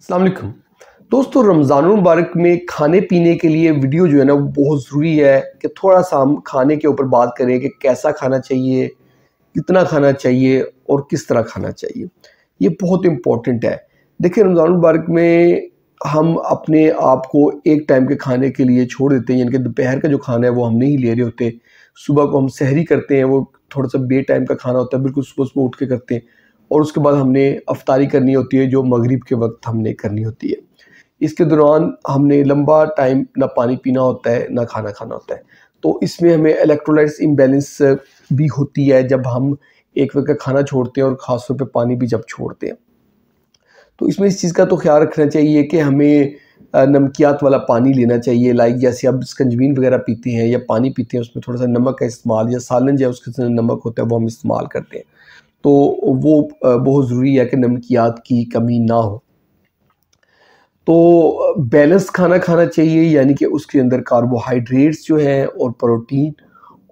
अस्सलाम वालेकुम दोस्तों, रमज़ान मुबारक में खाने पीने के लिए वीडियो जो है ना वो बहुत ज़रूरी है कि थोड़ा सा हम खाने के ऊपर बात करें कि कैसा खाना चाहिए, कितना खाना चाहिए और किस तरह खाना चाहिए। ये बहुत इम्पोर्टेंट है। देखिए, रमज़ान मुबारक में हम अपने आप को एक टाइम के खाने के लिए छोड़ देते हैं, यानी कि दोपहर का जो खाना है वो हम नहीं ले रहे होते। सुबह को हम सहरी करते हैं, वो थोड़ा सा बे टाइम का खाना होता है, बिल्कुल सुबह-सुबह उठ के करते हैं और उसके बाद हमने अफ्तारी करनी होती है जो मगरिब के वक़्त हमने करनी होती है। इसके दौरान हमने लंबा टाइम ना पानी पीना होता है, ना खाना खाना होता है। तो इसमें हमें इलेक्ट्रोलाइट्स इम्बैलेंस भी होती है जब हम एक वक़्त का खाना छोड़ते हैं और ख़ास तौर पे पानी भी जब छोड़ते हैं। तो इसमें इस चीज़ का तो ख़्याल रखना चाहिए कि हमें नमकियात वाला पानी लेना चाहिए, लाइक जैसे आप स्कंजबीन वग़ैरह पीते हैं या पानी पीते हैं, उसमें थोड़ा-सा नमक का इस्तेमाल या सालन जो है उसके अंदर नमक होता है वो हम इस्तेमाल करते हैं। तो वो बहुत ज़रूरी है कि नमकियात की कमी ना हो। तो बैलेंस खाना खाना चाहिए, यानी कि उसके अंदर कार्बोहाइड्रेट्स जो हैं और प्रोटीन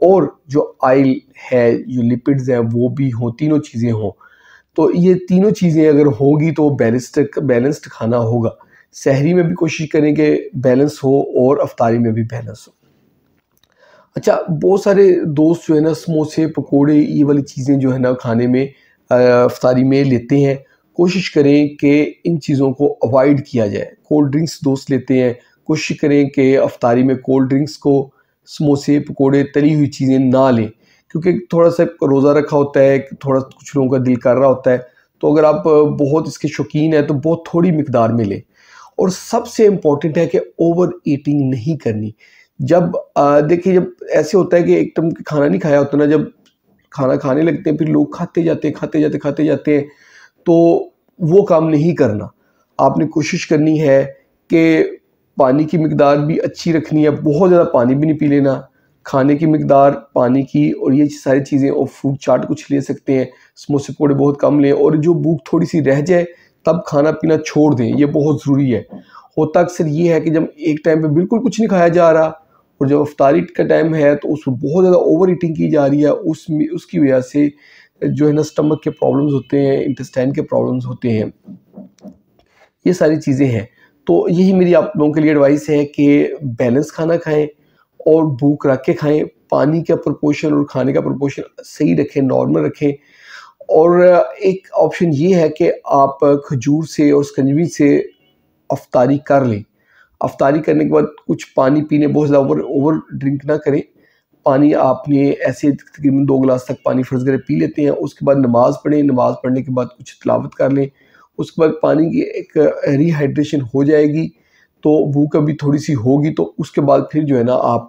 और जो ऑयल है, जो लिपिड्स हैं वो भी हों, तीनों चीज़ें हों। तो ये तीनों चीज़ें अगर होंगी तो बैलेंस्ड खाना होगा। सहरी में भी कोशिश करें कि बैलेंस हो और अफ्तारी में भी बैलेंस हो। अच्छा, बहुत सारे दोस्त जो है ना समोसे, पकोड़े ये वाली चीज़ें जो है ना खाने में इफ्तारी में लेते हैं। कोशिश करें कि इन चीज़ों को अवॉइड किया जाए। कोल्ड ड्रिंक्स दोस्त लेते हैं, कोशिश करें कि इफ्तारी में कोल्ड ड्रिंक्स को, समोसे, पकोड़े, तली हुई चीज़ें ना लें, क्योंकि थोड़ा-सा रोज़ा रखा होता है, थोड़ा कुछ लोगों का दिल कर रहा होता है, तो अगर आप बहुत इसके शौकीन हैं तो बहुत थोड़ी मिकदार में लें। और सबसे इम्पोर्टेंट है कि ओवर ईटिंग नहीं करनी। जब देखिए, जब ऐसे होता है कि एकदम खाना नहीं खाया होता ना, जब खाना खाने लगते हैं फिर लोग खाते जाते हैं, तो वो काम नहीं करना। आपने कोशिश करनी है कि पानी की मिकदार भी अच्छी रखनी है, बहुत ज़्यादा पानी भी नहीं पी लेना। खाने की मिकदार पानी की और ये सारी चीज़ें, और फ्रूट चाट कुछ ले सकते हैं, समोसे पकौड़े बहुत कम लें, और जो भूख थोड़ी-सी रह जाए तब खाना-पीना छोड़ दें, ये बहुत ज़रूरी है। होता अक्सर ये है कि जब एक टाइम पे बिल्कुल कुछ नहीं खाया जा रहा और जब इफ्तारी का टाइम है तो उसमें बहुत ज़्यादा ओवर ईटिंग की जा रही है, उसमें उसकी वजह से जो है ना स्टमक के प्रॉब्लम्स होते हैं, इंटेस्टाइन के प्रॉब्लम्स होते हैं। ये सारी चीज़ें हैं। तो यही मेरी आप लोगों के लिए एडवाइस है कि बैलेंस खाना खाएँ और भूख रख के खाएँ। पानी का प्रोपोर्शन और खाने का प्रोपोर्शन सही रखें, नॉर्मल रखें। और एक ऑप्शन ये है कि आप खजूर से और शिकंजी से अफ्तारी कर लें। अफ्तारी करने के बाद कुछ पानी पीने, बहुत ज़्यादा ओवर ओवर ड्रिंक ना करें। पानी आपने ऐसे तकरीबन 2 गिलास तक पानी फ़र्ज़ करें पी लेते हैं। उसके बाद नमाज़ पढ़ें, नमाज़ पढ़ने के बाद कुछ तिलावत कर लें। उसके बाद पानी की एक रिहाइड्रेशन हो जाएगी, तो भूख अभी थोड़ी-सी होगी, तो उसके बाद फिर जो है ना आप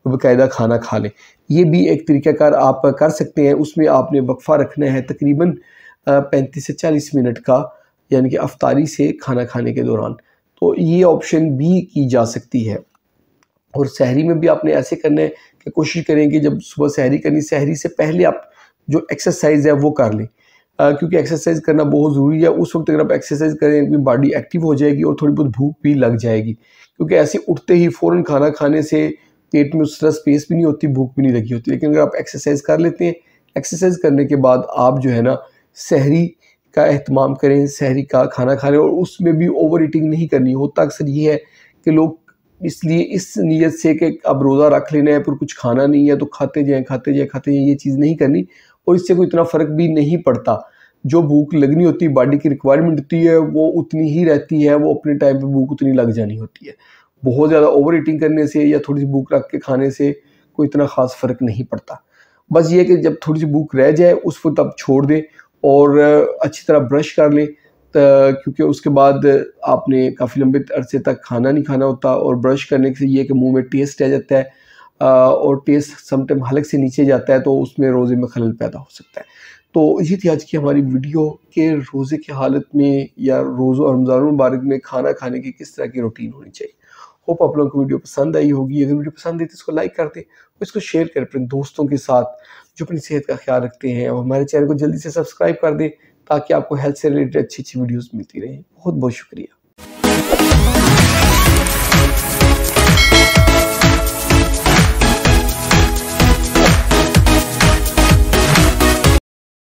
बाकायदा खाना खा लें। ये भी एक तरीक़ाकार आप कर सकते हैं। उसमें आपने वक़फ़ा रखना है तकरीबन 35 से 40 मिनट का, यानी कि अफ्तारी से खाना खाने के दौरान। तो ये ऑप्शन भी की जा सकती है। और सहरी में भी आपने ऐसे करना है कि कोशिश करें कि जब सुबह सहरी करनी, सहरी से पहले आप जो एक्सरसाइज़ है वो कर लें। क्योंकि एक्सरसाइज़ करना बहुत ज़रूरी है। उस वक़्त अगर आप एक्सरसाइज़ करें, अपनी बॉडी एक्टिव हो जाएगी और थोड़ी बहुत भूख भी लग जाएगी। क्योंकि ऐसे उठते ही फ़ौरन खाना खाने से पेट में उस तरह स्पेस भी नहीं होती, भूख भी नहीं लगी होती। लेकिन अगर आप एक्सरसाइज़ कर लेते हैं, एक्सरसाइज़ करने के बाद आप जो है ना सहरी का एहतमाम करें, सहरी का खाना खा लें, और उसमें भी ओवर ईटिंग नहीं करनी। होता अक्सर ये है कि लोग इसलिए इस नीयत से कि अब रोज़ा रख लेना है, फिर कुछ खाना नहीं है तो खाते जाएँ, ये चीज़ नहीं करनी, और इससे कोई इतना फ़र्क भी नहीं पड़ता। जो भूख लगनी होती है, बॉडी की रिक्वायरमेंट होती है, वो उतनी ही रहती है, वो अपने टाइम पे भूख उतनी लग जानी होती है। बहुत ज़्यादा ओवर ईटिंग करने से या थोड़ी-सी भूख रख के खाने से कोई इतना ख़ास फ़र्क नहीं पड़ता। बस ये है कि जब थोड़ी-सी भूख रह जाए उस वक़्त आप छोड़ दें और अच्छी तरह ब्रश कर लें, क्योंकि उसके बाद आपने काफ़ी लंबे अरसे तक खाना नहीं खाना होता, और ब्रश करने से ये है कि मुँह में टेस्ट आ जाता है, और टेस्ट समटाइम हलक से नीचे जाता है, तो उसमें रोज़े में खलल पैदा हो सकता है। तो ये थी आज की हमारी वीडियो कि रोज़े की हालत में या रमज़ान मुबारक में खाना खाने की किस तरह की रूटीन होनी चाहिए। होप आप लोगों को वीडियो पसंद आई होगी। अगर वीडियो पसंद आई तो इसको लाइक कर दें और इसको शेयर करें अपने दोस्तों के साथ जो अपनी सेहत का ख्याल रखते हैं, और हमारे चैनल को जल्दी से सब्सक्राइब कर दें ताकि आपको हेल्थ से रिलेटेड अच्छी-अच्छी वीडियोज़ मिलती रहें। बहुत-बहुत शुक्रिया।